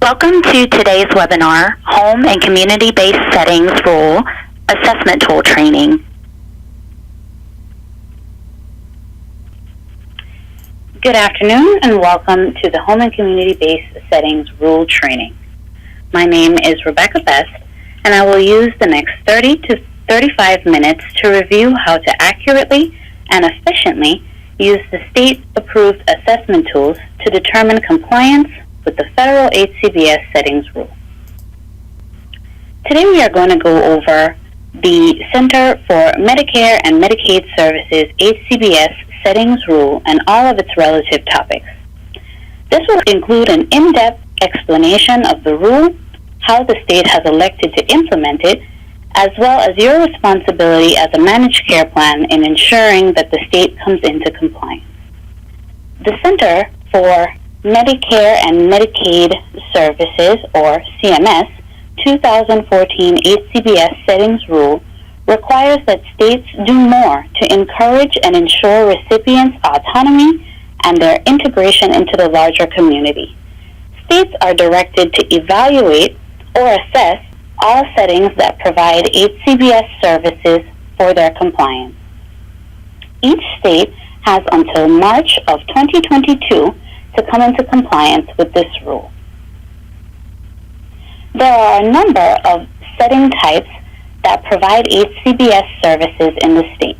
Welcome to today's webinar, Home and Community-Based Settings Rule Assessment Tool Training. Good afternoon and welcome to the Home and Community-Based Settings Rule Training. My name is Rebecca Best and I will use the next 30 to 35 minutes to review how to accurately and efficiently use the state-approved assessment tools to determine compliance with the federal HCBS settings rule. Today we are going to go over the Center for Medicare and Medicaid Services HCBS settings rule and all of its relative topics. This will include an in-depth explanation of the rule, how the state has elected to implement it, as well as your responsibility as a managed care plan in ensuring that the state comes into compliance. The Center for Medicare and Medicaid Services, or CMS, 2014 HCBS settings rule requires that states do more to encourage and ensure recipients' autonomy and their integration into the larger community. States are directed to evaluate or assess all settings that provide HCBS services for their compliance. Each state has until March of 2022 to come into compliance with this rule. There are a number of setting types that provide HCBS services in the state.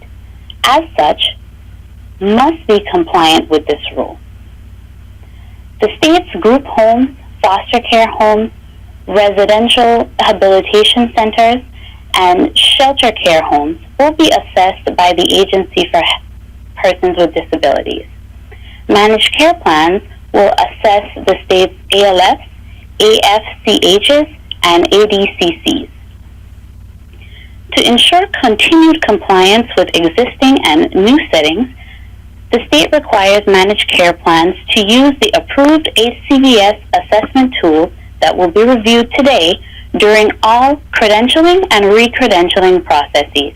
As such, must be compliant with this rule. The state's group homes, foster care homes, residential habilitation centers, and shelter care homes will be assessed by the Agency for Persons with Disabilities. Managed care plans will assess the state's ALFs, AFCHs, and ADCCs. To ensure continued compliance with existing and new settings, the state requires managed care plans to use the approved HCBS assessment tools that will be reviewed today during all credentialing and recredentialing processes.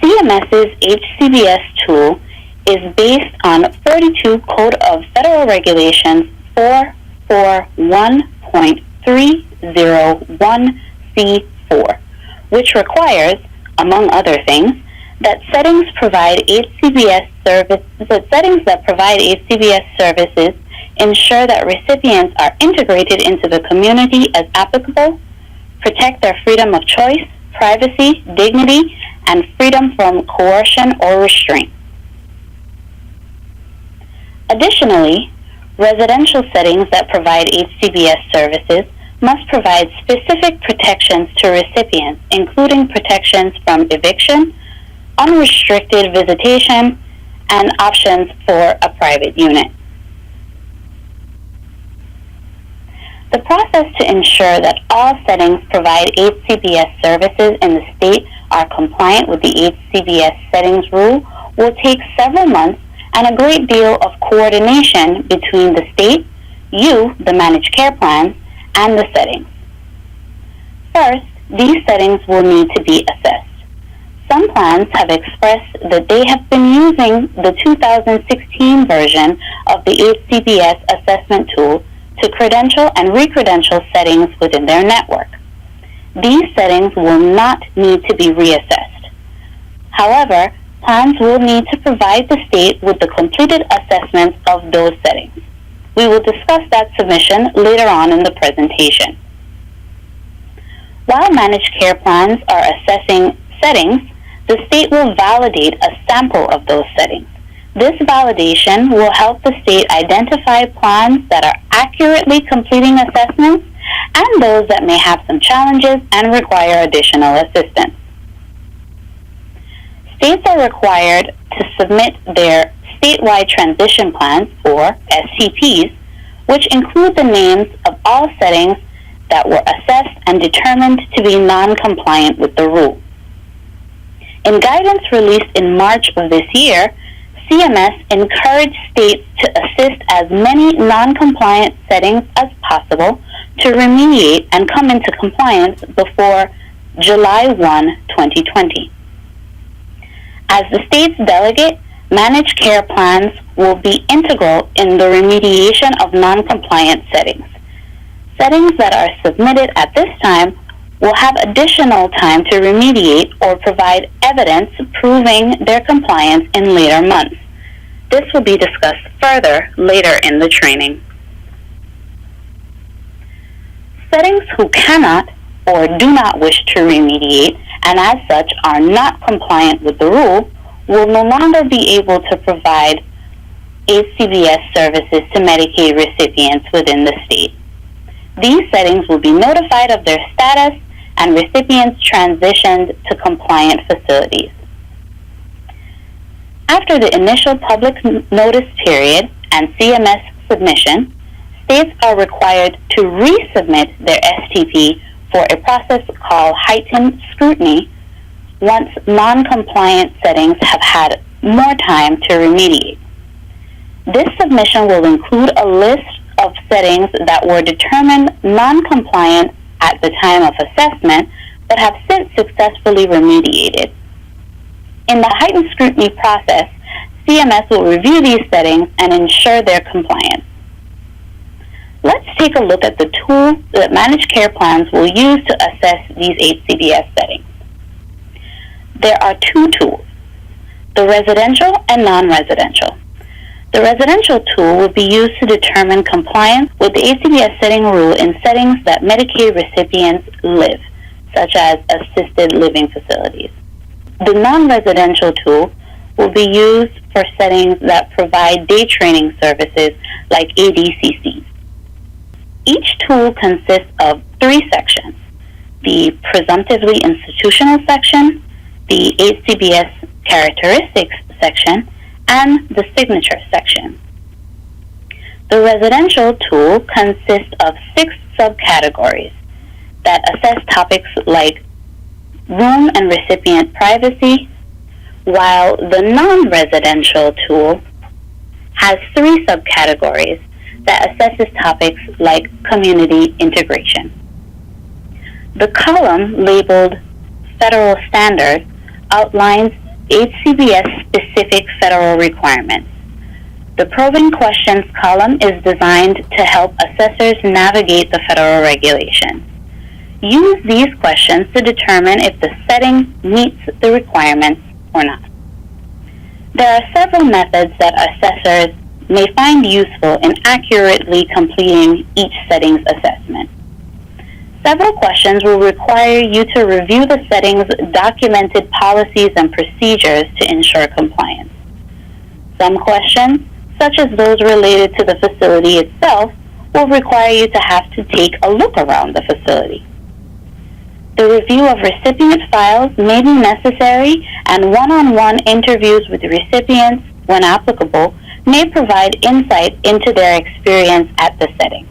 CMS's HCBS tool is based on 42 Code of Federal Regulations 441.301C4, which requires, among other things, that settings that provide HCBS services ensure that recipients are integrated into the community as applicable, protect their freedom of choice, privacy, dignity, and freedom from coercion or restraint. Additionally, residential settings that provide HCBS services must provide specific protections to recipients, including protections from eviction, unrestricted visitation, and options for a private unit. The process to ensure that all settings provide HCBS services in the state are compliant with the HCBS settings rule will take several months and a great deal of coordination between the state, you, the managed care plans, and the settings. First, these settings will need to be assessed. Some plans have expressed that they have been using the 2016 version of the HCBS assessment tool to credential and recredential settings within their network. These settings will not need to be reassessed. However, plans will need to provide the state with the completed assessments of those settings. We will discuss that submission later on in the presentation. While managed care plans are assessing settings, the state will validate a sample of those settings. This validation will help the state identify plans that are accurately completing assessments and those that may have some challenges and require additional assistance. States are required to submit their statewide transition plans, or STPs, which include the names of all settings that were assessed and determined to be non-compliant with the rule. In guidance released in March of this year, CMS encouraged states to assist as many non-compliant settings as possible to remediate and come into compliance before July 1, 2020. As the state's delegate, managed care plans will be integral in the remediation of non-compliant settings. Settings that are submitted at this time will have additional time to remediate or provide evidence proving their compliance in later months. This will be discussed further later in the training. Settings who cannot or do not wish to remediate and as such are not compliant with the rule will no longer be able to provide HCBS services to Medicaid recipients within the state. These settings will be notified of their status and recipients transitioned to compliant facilities. After the initial public notice period and CMS submission, states are required to resubmit their STP for a process called heightened scrutiny once non-compliant settings have had more time to remediate. This submission will include a list of settings that were determined non-compliant at the time of assessment but have since successfully remediated. In the heightened scrutiny process, CMS will review these settings and ensure their compliance. Let's take a look at the tools that managed care plans will use to assess these HCBS settings. There are two tools, the residential and non-residential. The residential tool will be used to determine compliance with the HCBS setting rule in settings that Medicaid recipients live, such as assisted living facilities. The non-residential tool will be used for settings that provide day training services like ADCCs. Each tool consists of three sections: the presumptively institutional section, the HCBS characteristics section, and the signature section. The residential tool consists of 6 subcategories that assess topics like room and recipient privacy, while the non-residential tool has 3 subcategories that assesses topics like community integration. The column labeled Federal Standard outlines HCBS-specific federal requirements. The Probing Questions column is designed to help assessors navigate the federal regulations. Use these questions to determine if the setting meets the requirements or not. There are several methods that assessors may find useful in accurately completing each settings assessment. Several questions will require you to review the setting's documented policies and procedures to ensure compliance. Some questions, such as those related to the facility itself, will require you to have to take a look around the facility. The review of recipient files may be necessary, and one-on-one interviews with the recipients, when applicable, may provide insight into their experience at the setting.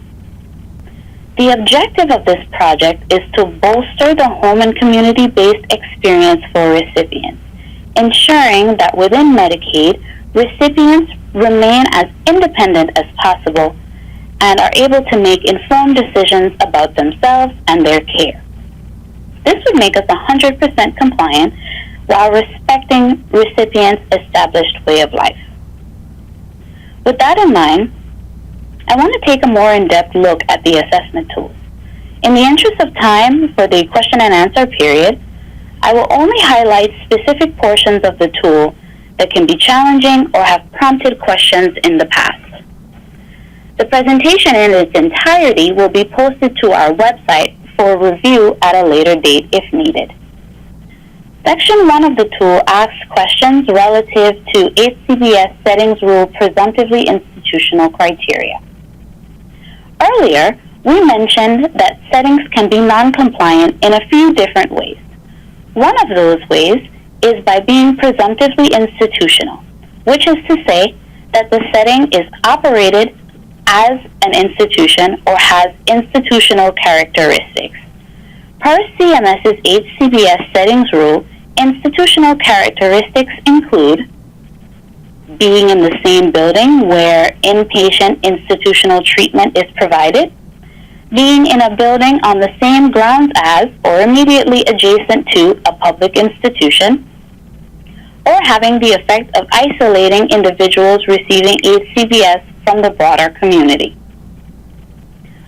The objective of this project is to bolster the home and community-based experience for recipients, ensuring that within Medicaid, recipients remain as independent as possible and are able to make informed decisions about themselves and their care. This would make us 100% compliant while respecting recipients' established way of life. With that in mind, I want to take a more in-depth look at the assessment tools. In the interest of time for the question and answer period, I will only highlight specific portions of the tool that can be challenging or have prompted questions in the past. The presentation in its entirety will be posted to our website for review at a later date if needed. Section 1 of the tool asks questions relative to HCBS settings rule presumptively institutional criteria. Earlier, we mentioned that settings can be non-compliant in a few different ways. One of those ways is by being presumptively institutional, which is to say that the setting is operated as an institution or has institutional characteristics. Per CMS's HCBS settings rule, institutional characteristics include being in the same building where inpatient institutional treatment is provided, being in a building on the same grounds as or immediately adjacent to a public institution, or having the effect of isolating individuals receiving HCBS from the broader community.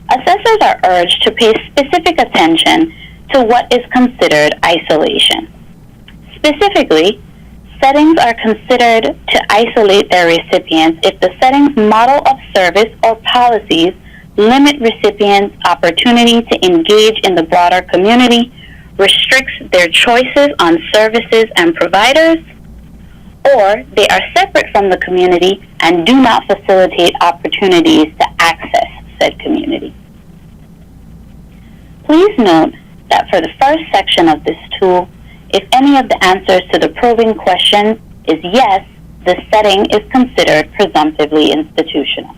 Assessors are urged to pay specific attention to what is considered isolation. Specifically, settings are considered to isolate their recipients if the setting's model of service or policies limit recipients' opportunity to engage in the broader community, restricts their choices on services and providers, or they are separate from the community and do not facilitate opportunities to access said community. Please note that for the first section of this tool, if any of the answers to the probing questions is yes, the setting is considered presumptively institutional.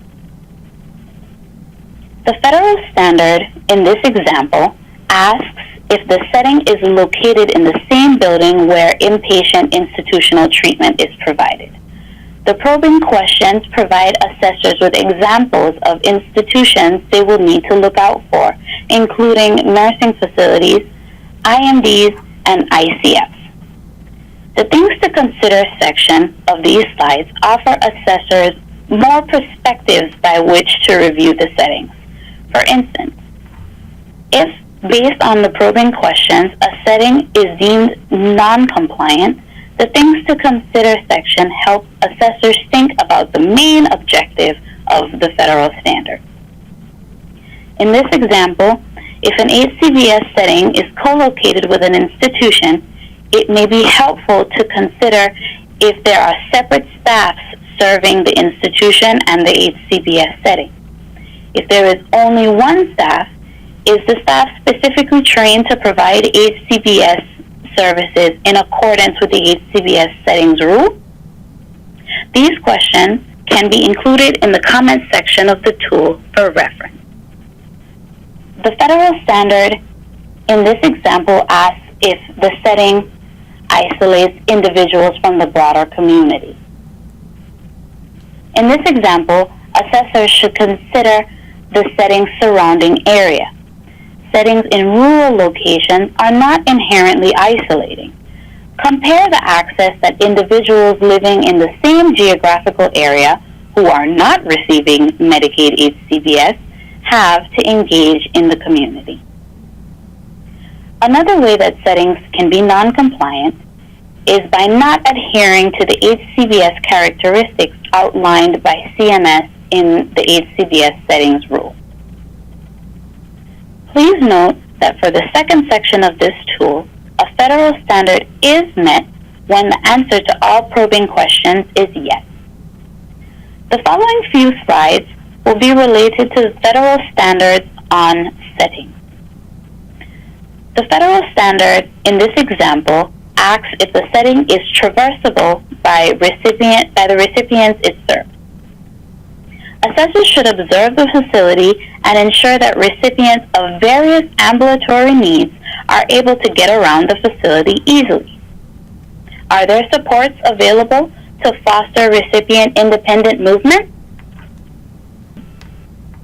The federal standard in this example asks if the setting is located in the same building where inpatient institutional treatment is provided. The probing questions provide assessors with examples of institutions they will need to look out for, including nursing facilities, IMDs, and ICFs. The Things to Consider section of these slides offer assessors more perspectives by which to review the settings. For instance, if based on the probing questions, a setting is deemed non-compliant, the Things to Consider section helps assessors think about the main objective of the federal standard. In this example, if an HCBS setting is co-located with an institution, it may be helpful to consider if there are separate staffs serving the institution and the HCBS setting. If there is only one staff, is the staff specifically trained to provide HCBS services in accordance with the HCBS settings rule? These questions can be included in the comment section of the tool for reference. The federal standard in this example asks if the setting isolates individuals from the broader community. In this example, assessors should consider the setting's surrounding area. Settings in rural locations are not inherently isolating. Compare the access that individuals living in the same geographical area who are not receiving Medicaid HCBS have to engage in the community. Another way that settings can be non-compliant is by not adhering to the HCBS characteristics outlined by CMS in the HCBS settings rule. Please note that for the second section of this tool, a federal standard is met when the answer to all probing questions is yes. The following few slides will be related to the federal standards on settings. The federal standard in this example asks if the setting is traversable by the recipients it serves. Assessors should observe the facility and ensure that recipients of various ambulatory needs are able to get around the facility easily. Are there supports available to foster recipient independent movement?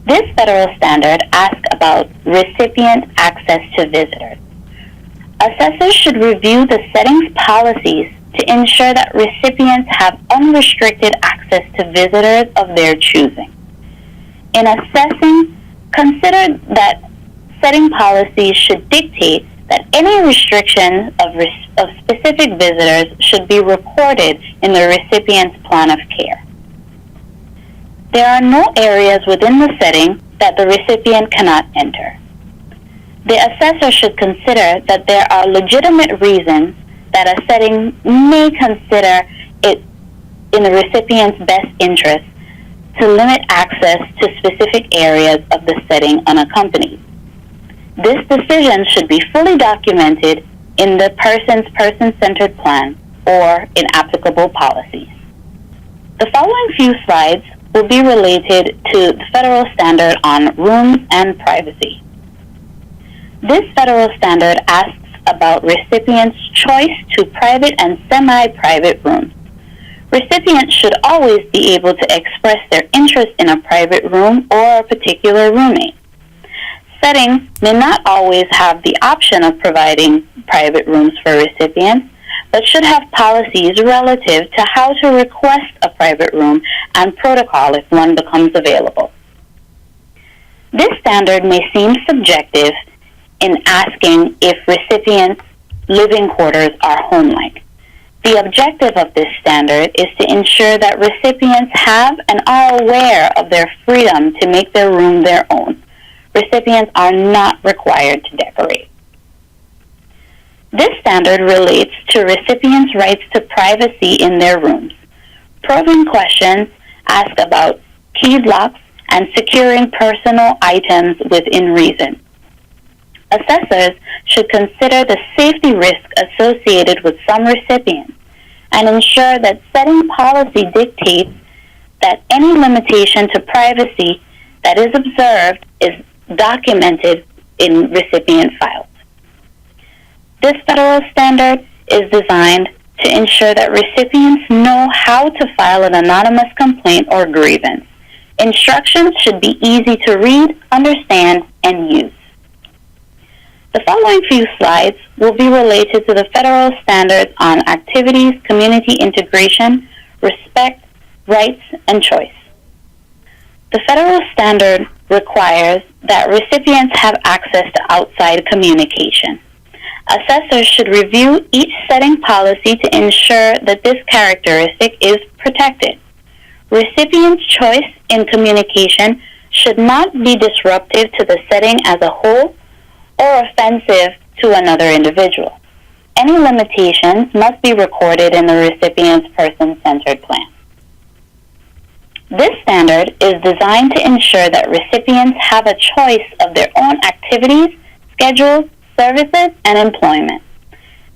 This federal standard asks about recipient access to visitors. Assessors should review the settings policies to ensure that recipients have unrestricted access to visitors of their choosing. In assessing, consider that setting policies should dictate that any restriction of specific visitors should be recorded in the recipient's plan of care. There are no areas within the setting that the recipient cannot enter. The assessor should consider that there are legitimate reasons that a setting may consider it in the recipient's best interest to limit access to specific areas of the setting unaccompanied. This decision should be fully documented in the person's person-centered plan or in applicable policies. The following few slides will be related to the federal standard on rooms and privacy. This federal standard asks about recipients' choice to private and semi-private rooms. Recipients should always be able to express their interest in a private room or a particular roommate. Settings may not always have the option of providing private rooms for recipients, but should have policies relative to how to request a private room and protocol if one becomes available. This standard may seem subjective in asking if recipients' living quarters are home-like. The objective of this standard is to ensure that recipients have and are aware of their freedom to make their room their own. Recipients are not required to decorate. This standard relates to recipients' rights to privacy in their rooms. Probing questions ask about key locks and securing personal items within reason. Assessors should consider the safety risk associated with some recipients and ensure that setting policy dictates that any limitation to privacy that is observed is documented in recipient files. This federal standard is designed to ensure that recipients know how to file an anonymous complaint or grievance. Instructions should be easy to read, understand, and use. The following few slides will be related to the federal standards on activities, community integration, respect, rights, and choice. The federal standard requires that recipients have access to outside communication. Assessors should review each setting policy to ensure that this characteristic is protected. Recipients' choice in communication should not be disruptive to the setting as a whole or offensive to another individual. Any limitations must be recorded in the recipient's person-centered plan. This standard is designed to ensure that recipients have a choice of their own activities, schedules, services, and employment.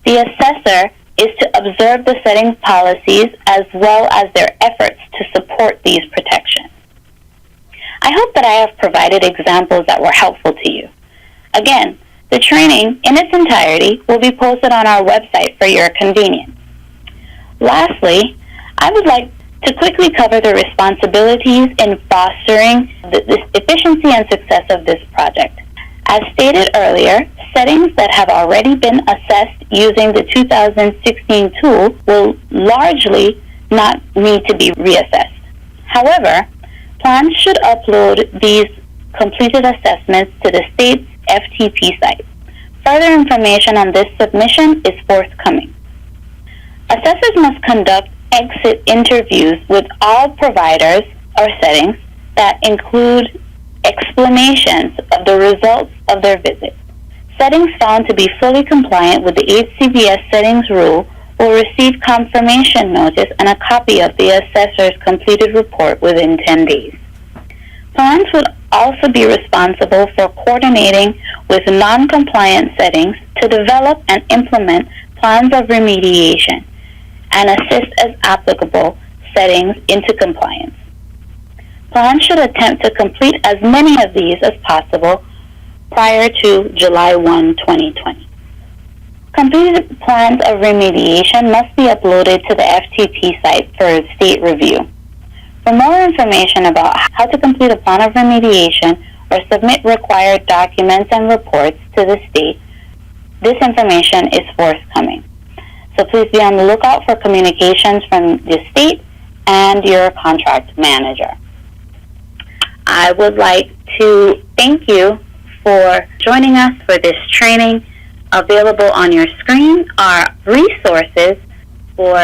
The assessor is to observe the setting policies as well as their efforts to support these protections. I hope that I have provided examples that were helpful to you. Again, the training in its entirety will be posted on our website for your convenience. Lastly, I would like to quickly cover the responsibilities in fostering the efficiency and success of this project. As stated earlier, settings that have already been assessed using the 2016 tool will largely not need to be reassessed. However, plans should upload these completed assessments to the state's FTP site. Further information on this submission is forthcoming. Assessors must conduct exit interviews with all providers or settings that include explanations of the results of their visit. Settings found to be fully compliant with the HCBS settings rule will receive confirmation notice and a copy of the assessor's completed report within 10 days. Plans would also be responsible for coordinating with non-compliant settings to develop and implement plans of remediation and assist as applicable settings into compliance. Plans should attempt to complete as many of these as possible prior to July 1, 2020. Completed plans of remediation must be uploaded to the FTP site for state review. For more information about how to complete a plan of remediation or submit required documents and reports to the state, this information is forthcoming. So please be on the lookout for communications from the state and your contract manager. I would like to thank you for joining us for this training. Available on your screen are resources for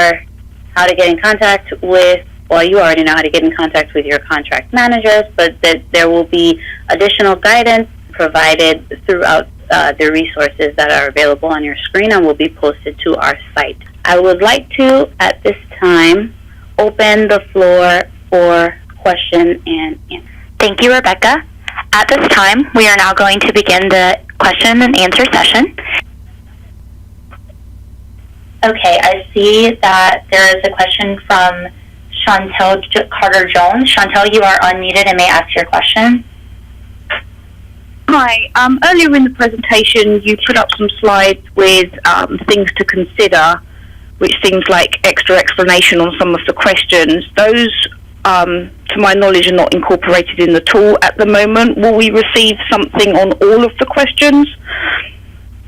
how to get in contact with, well, you already know how to get in contact with your contract managers, but that there will be additional guidance provided throughout the resources that are available on your screen and will be posted to our site. I would like to, at this time, open the floor for question and answer. Thank you, Rebecca. At this time, we are now going to begin the question and answer session. Okay, I see that there is a question from Chantel Carter-Jones. Chantel, you are unmuted and may ask your question. Hi. Earlier in the presentation, you put up some slides with things to consider, which seems like extra explanation on some of the questions. Those, to my knowledge, are not incorporated in the tool at the moment. Will we receive something on all of the questions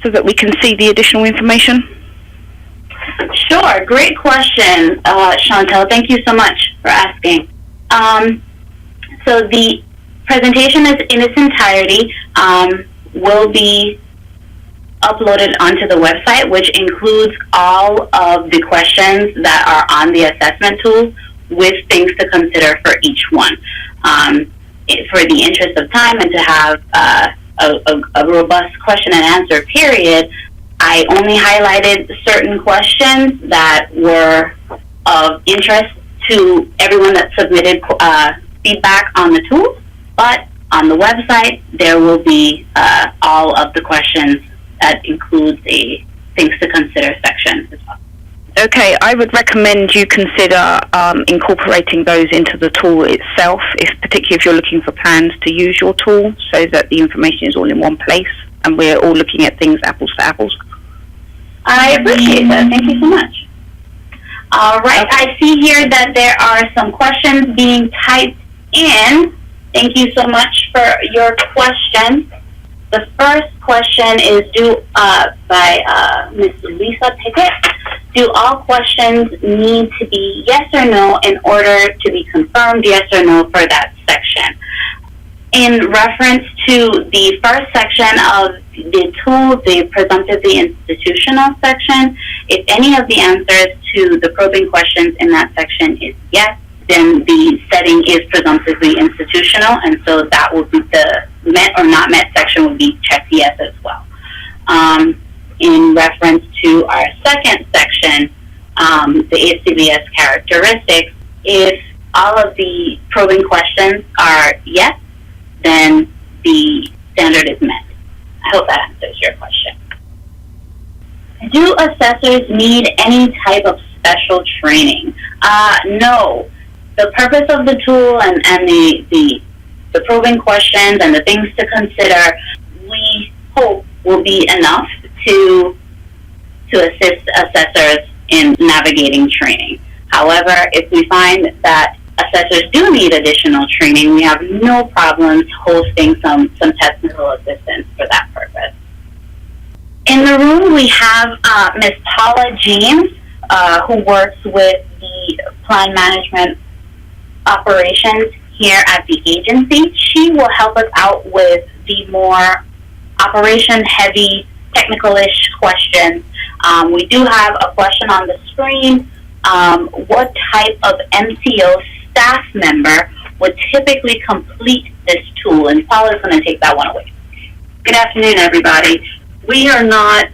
so that we can see the additional information? Sure, great question, Chantel. Thank you so much for asking. So the presentation is in its entirety will be uploaded onto the website, which includes all of the questions that are on the assessment tool with things to consider for each one. For the interest of time and to have a robust question and answer period, I only highlighted certain questions that were of interest to everyone that submitted feedback on the tool, but on the website there will be all of the questions. That includes a things to consider section as well. Okay, I would recommend you consider incorporating those into the tool itself, particularly if you're looking for plans to use your tool, so that the information is all in one place and we're all looking at things apples to apples. I appreciate that. Thank you so much. All right, I see here that there are some questions being typed in. Thank you so much for your question. The first question is by Ms. Lisa Pickett. Do all questions need to be yes or no in order to be confirmed yes or no for that section? In reference to the first section of the tool, the presumptively institutional section, if any of the answers to the probing questions in that section is yes, then the setting is presumptively institutional, and so that would be the met or not met section would be checked yes as well. In reference to our second section, the HCBS characteristics, if all of the probing questions are yes, then the standard is met. I hope that answers your question. Do assessors need any type of special training? No. The purpose of the tool and the probing questions and the things to consider, we hope will be enough to assist assessors in navigating training. However, if we find that assessors do need additional training, we have no problems hosting some technical assistance for that purpose. In the room, we have Ms. Paula James, who works with the plan management operations here at the agency. She will help us out with the more operation-heavy, technical-ish questions. We do have a question on the screen. What type of MCO staff member would typically complete this tool? And Paula's going to take that one away. Good afternoon, everybody. We are not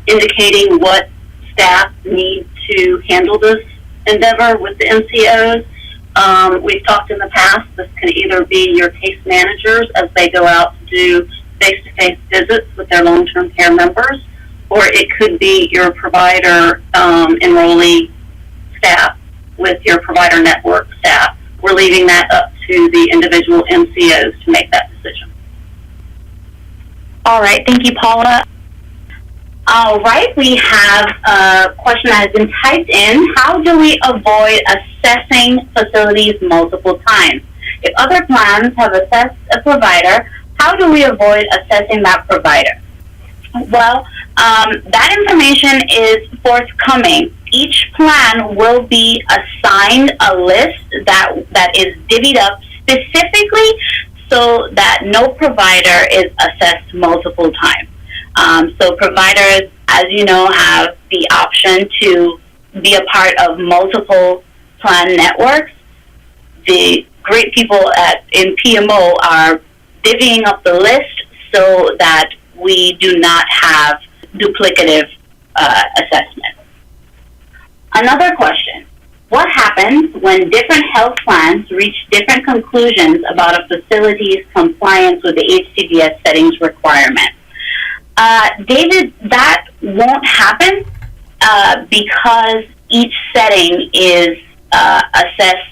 indicating what staff need to handle this endeavor with the MCOs. We've talked in the past, this can either be your case managers as they go out to do face-to-face visits with their long-term care members, or it could be your provider enrollee staff with your provider network staff. We're leaving that up to the individual MCOs to make that decision. All right, thank you, Paula. All right, we have a question that has been typed in. How do we avoid assessing facilities multiple times? If other plans have assessed a provider, how do we avoid assessing that provider? Well, that information is forthcoming. Each plan will be assigned a list that is divvied up specifically so that no provider is assessed multiple times. So providers, as you know, have the option to be a part of multiple plan networks. The great people in PMO are divvying up the list so that we do not have duplicative assessment. Another question. What happens when different health plans reach different conclusions about a facility's compliance with the HCBS settings requirements? David, that won't happen because each setting is assessed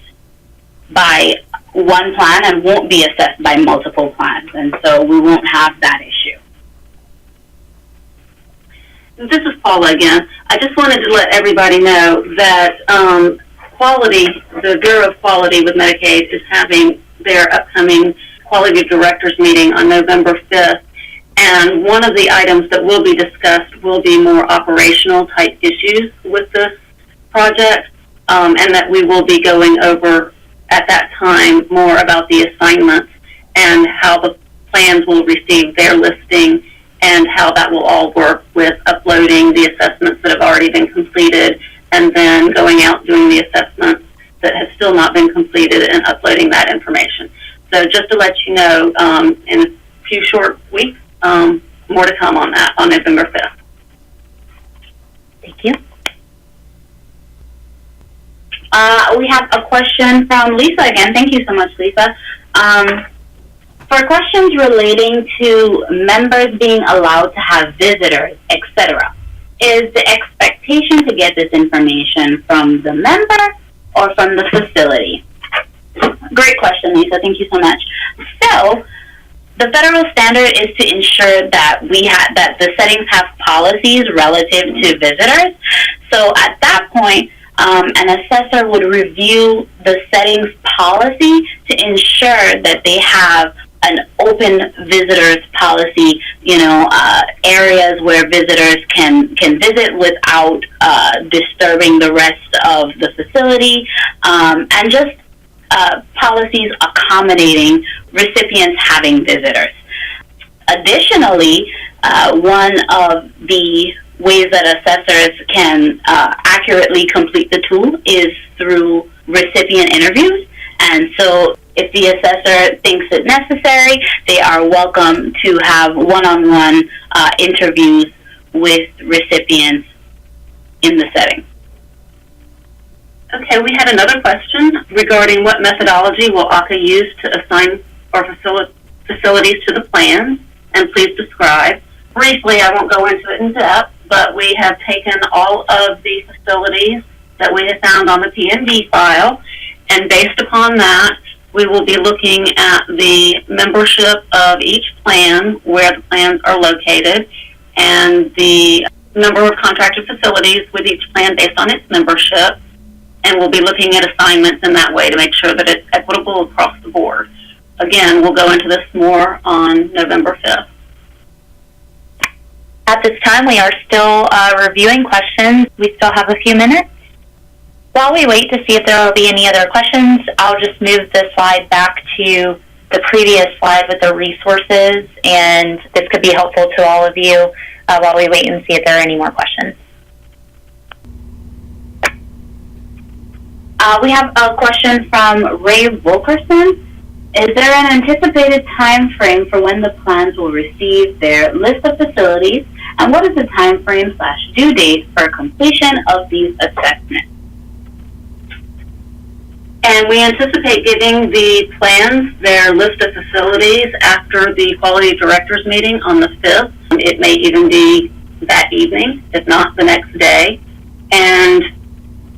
by one plan and won't be assessed by multiple plans, and so we won't have that issue. This is Paula again. I just wanted to let everybody know that quality, the Bureau of Quality with Medicaid is having their upcoming Quality Directors meeting on November 5th, And one of the items that will be discussed will be more operational type issues with this project, and that we will be going over at that time more about the assignments and how the plans will receive their listing and how that will all work with uploading the assessments that have already been completed and then going out doing the assessments that have still not been completed and uploading that information. So just to let you know, in a few short weeks, more to come on that on November 5th. Thank you. We have a question from Lisa again. Thank you so much, Lisa. For questions relating to members being allowed to have visitors, etc., is the expectation to get this information from the member or from the facility? Great question, Lisa. Thank you so much. So, the federal standard is to ensure that that the settings have policies relative to visitors. So, at that point, an assessor would review the settings policy to ensure that they have an open visitors policy, areas where visitors can visit without disturbing the rest of the facility, and just policies accommodating recipients having visitors. Additionally, one of the ways that assessors can accurately complete the tool is through recipient interviews. And so if the assessor thinks it necessary, they are welcome to have one-on-one interviews with recipients in the setting. Okay, we had another question regarding what methodology will AHCA use to assign our facilities to the plans, and please describe. Briefly, I won't go into it in depth, but we have taken all of the facilities that we have found on the P&D file, and based upon that, we will be looking at the membership of each plan, where the plans are located, and the number of contracted facilities with each plan based on its membership, and we'll be looking at assignments in that way to make sure that it's equitable across the board. Again, we'll go into this more on November 5th. At this time, we are still reviewing questions. We still have a few minutes. While we wait to see if there will be any other questions, I'll just move the slide back to the previous slide with the resources, and this could be helpful to all of you while we wait and see if there are any more questions. We have a question from Ray Wilkerson. Is there an anticipated time frame for when the plans will receive their list of facilities, and what is the time frame / due date for completion of these assessments? And we anticipate giving the plans their list of facilities after the Quality Directors meeting on the 5th. It may even be that evening, if not the next day. And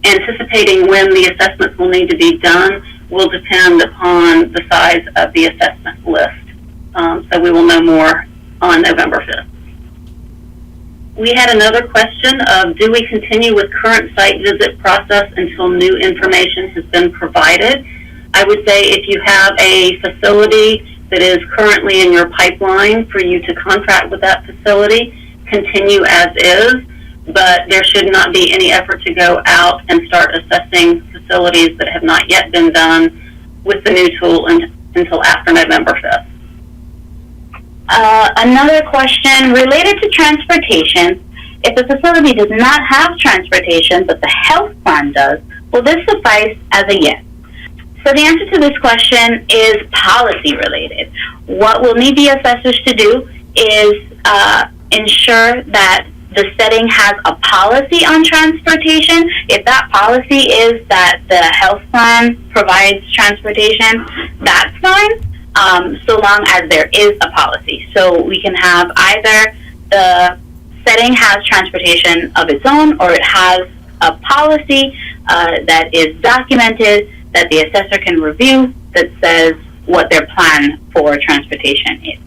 anticipating when the assessments will need to be done will depend upon the size of the assessment list. So we will know more on November 5th. We had another question of, do we continue with current site visit process until new information has been provided? I would say if you have a facility that is currently in your pipeline for you to contract with that facility, continue as is, but there should not be any effort to go out and start assessing facilities that have not yet been done with the new tool until after November 5th. Another question related to transportation. If the facility does not have transportation, but the health plan does, will this suffice as a yes? So the answer to this question is policy related. What we'll need the assessors to do is ensure that the setting has a policy on transportation. If that policy is that the health plan provides transportation, that's fine. So long as there is a policy. So we can have either the setting has transportation of its own, or it has a policy that is documented that the assessor can review that says what their plan for transportation is.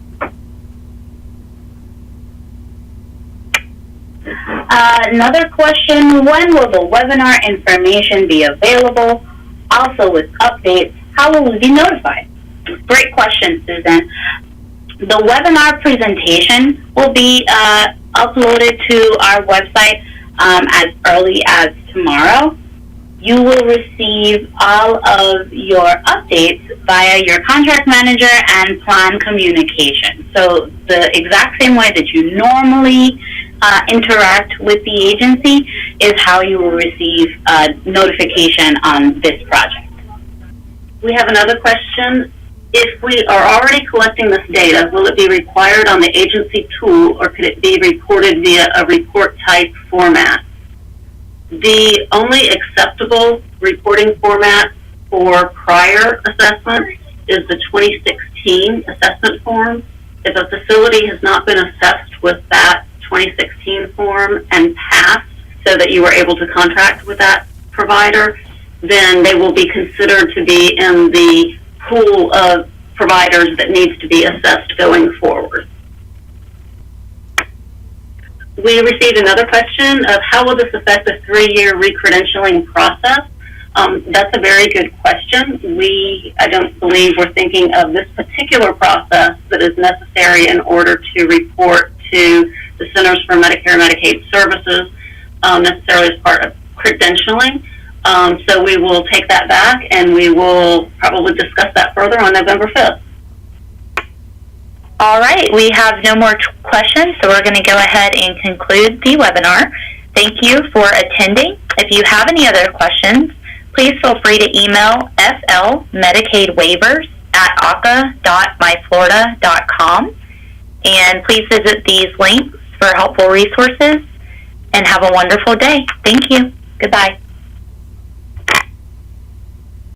Another question, when will the webinar information be available? Also with updates, how will we be notified? Great question, Susan. The webinar presentation will be uploaded to our website as early as tomorrow. You will receive all of your updates via your contract manager and plan communication. So the exact same way that you normally interact with the agency is how you will receive notification on this project. We have another question. If we are already collecting this data, will it be required on the agency tool, or could it be reported via a report type format? The only acceptable reporting format for prior assessments is the 2016 assessment form. If a facility has not been assessed with that 2016 form and passed so that you were able to contract with that provider, then they will be considered to be in the pool of providers that needs to be assessed going forward. We received another question of how will this affect the 3-year recredentialing process? That's a very good question. I don't believe we're thinking of this particular process that is necessary in order to report to the Centers for Medicare and Medicaid Services necessarily as part of credentialing. So we will take that back and we will probably discuss that further on November 5th. All right, we have no more questions, so we're going to go ahead and conclude the webinar. Thank you for attending. If you have any other questions, please feel free to email flmedicaidwaivers@ahca.myflorida.com. And please visit these links for helpful resources, and have a wonderful day. Thank you. Goodbye.